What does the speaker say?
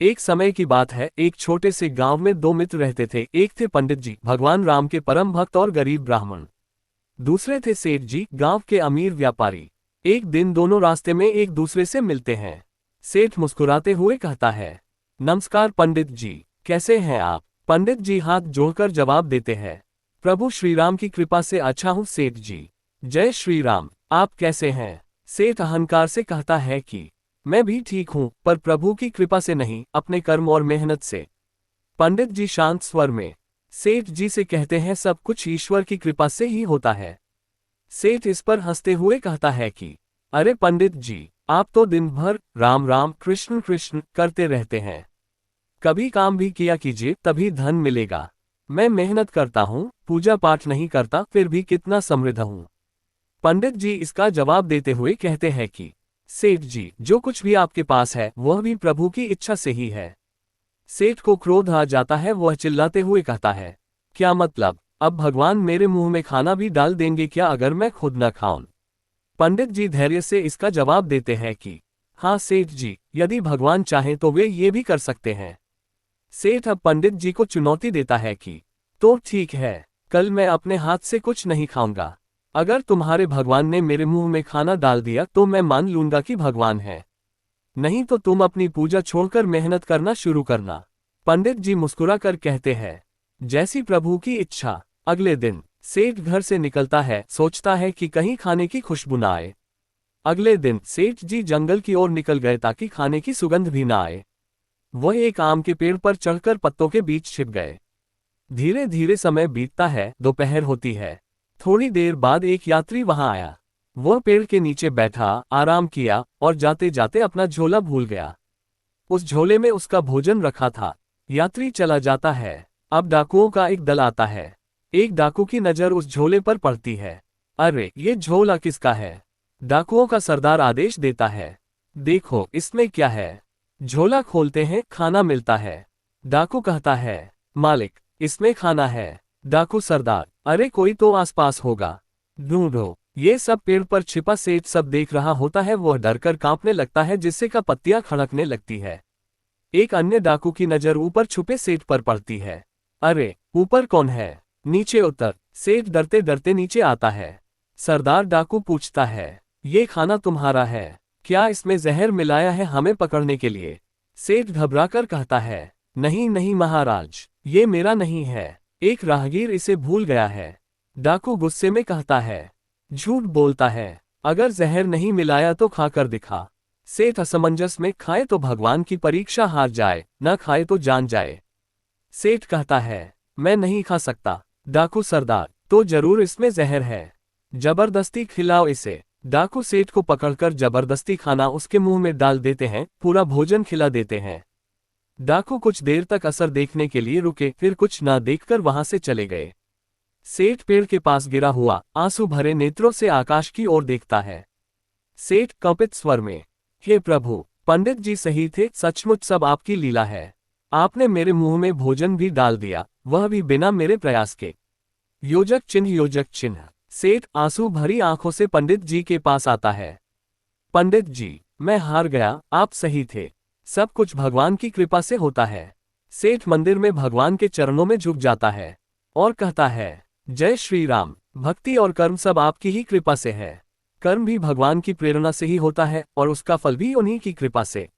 एक समय की बात है, एक छोटे से गांव में दो मित्र रहते थे। एक थे पंडित जी, भगवान राम के परम भक्त और गरीब ब्राह्मण। दूसरे थे सेठ जी, गांव के अमीर व्यापारी। एक दिन दोनों रास्ते में एक दूसरे से मिलते हैं। सेठ मुस्कुराते हुए कहता है, नमस्कार पंडित जी, कैसे हैं आप? पंडित जी हाथ जोड़कर जवाब देते हैं, प्रभु श्री राम की कृपा से अच्छा हूँ सेठ जी। जय श्री राम, आप कैसे हैं? सेठ अहंकार से कहता है कि मैं भी ठीक हूं, पर प्रभु की कृपा से नहीं, अपने कर्म और मेहनत से। पंडित जी शांत स्वर में सेठ जी से कहते हैं, सब कुछ ईश्वर की कृपा से ही होता है। सेठ इस पर हंसते हुए कहता है कि अरे पंडित जी, आप तो दिन भर राम राम कृष्ण कृष्ण करते रहते हैं। कभी काम भी किया कीजिए, तभी धन मिलेगा। मैं मेहनत करता हूँ, पूजा पाठ नहीं करता, फिर भी कितना समृद्ध हूँ। पंडित जी इसका जवाब देते हुए कहते हैं कि सेठ जी, जो कुछ भी आपके पास है वह भी प्रभु की इच्छा से ही है। सेठ को क्रोध आ जाता है, वह चिल्लाते हुए कहता है, क्या मतलब? अब भगवान मेरे मुंह में खाना भी डाल देंगे क्या, अगर मैं खुद न खाऊं? पंडित जी धैर्य से इसका जवाब देते हैं कि हाँ सेठ जी, यदि भगवान चाहें तो वे ये भी कर सकते हैं। सेठ अब पंडित जी को चुनौती देता है कि तो ठीक है, कल मैं अपने हाथ से कुछ नहीं खाऊंगा। अगर तुम्हारे भगवान ने मेरे मुंह में खाना डाल दिया तो मैं मान लूंगा कि भगवान है, नहीं तो तुम अपनी पूजा छोड़कर मेहनत करना शुरू करना। पंडित जी मुस्कुराकर कहते हैं, जैसी प्रभु की इच्छा। अगले दिन सेठ घर से निकलता है, सोचता है कि कहीं खाने की खुशबू न आए। अगले दिन सेठ जी जंगल की ओर निकल गए ताकि खाने की सुगंध भी न आए। वह एक आम के पेड़ पर चढ़कर पत्तों के बीच छिप गए। धीरे धीरे समय बीतता है, दोपहर होती है। थोड़ी देर बाद एक यात्री वहां आया। वह पेड़ के नीचे बैठा, आराम किया और जाते जाते अपना झोला भूल गया। उस झोले में उसका भोजन रखा था। यात्री चला जाता है। अब डाकुओं का एक दल आता है। एक डाकू की नजर उस झोले पर पड़ती है। अरे, ये झोला किसका है? डाकुओं का सरदार आदेश देता है, देखो इसमें क्या है। झोला खोलते हैं, खाना मिलता है। डाकू कहता है, मालिक, इसमें खाना है। डाकू सरदार, अरे कोई तो आसपास होगा, ढूंढो। ये सब पेड़ पर छिपा सेठ सब देख रहा होता है। वह डरकर कांपने लगता है, जिससे का पत्तियां खड़कने लगती है। एक अन्य डाकू की नजर ऊपर छुपे सेठ पर पड़ती है। अरे, ऊपर कौन है? नीचे उतर। सेठ डरते डरते नीचे आता है। सरदार डाकू पूछता है, ये खाना तुम्हारा है? क्या इसमें जहर मिलाया है हमें पकड़ने के लिए? सेठ घबराकर कहता है, नहीं नहीं महाराज, ये मेरा नहीं है, एक राहगीर इसे भूल गया है। डाकू गुस्से में कहता है, झूठ बोलता है, अगर जहर नहीं मिलाया तो खाकर दिखा। सेठ असमंजस में, खाए तो भगवान की परीक्षा हार जाए, न खाए तो जान जाए। सेठ कहता है, मैं नहीं खा सकता। डाकू सरदार, तो जरूर इसमें जहर है, जबरदस्ती खिलाओ इसे। डाकू सेठ को पकड़कर जबरदस्ती खाना उसके मुंह में डाल देते हैं, पूरा भोजन खिला देते हैं। डाकू कुछ देर तक असर देखने के लिए रुके, फिर कुछ ना देखकर वहां से चले गए। सेठ पेड़ के पास गिरा हुआ आंसू भरे नेत्रों से आकाश की ओर देखता है। सेठ कंपित स्वर में, हे प्रभु, पंडित जी सही थे, सचमुच सब आपकी लीला है। आपने मेरे मुंह में भोजन भी डाल दिया, वह भी बिना मेरे प्रयास के। योजक चिन्ह, योजक चिन्ह। सेठ आंसू भरी आंखों से पंडित जी के पास आता है। पंडित जी, मैं हार गया, आप सही थे, सब कुछ भगवान की कृपा से होता है। सेठ मंदिर में भगवान के चरणों में झुक जाता है और कहता है, जय श्री राम, भक्ति और कर्म सब आपकी ही कृपा से है। कर्म भी भगवान की प्रेरणा से ही होता है और उसका फल भी उन्हीं की कृपा से।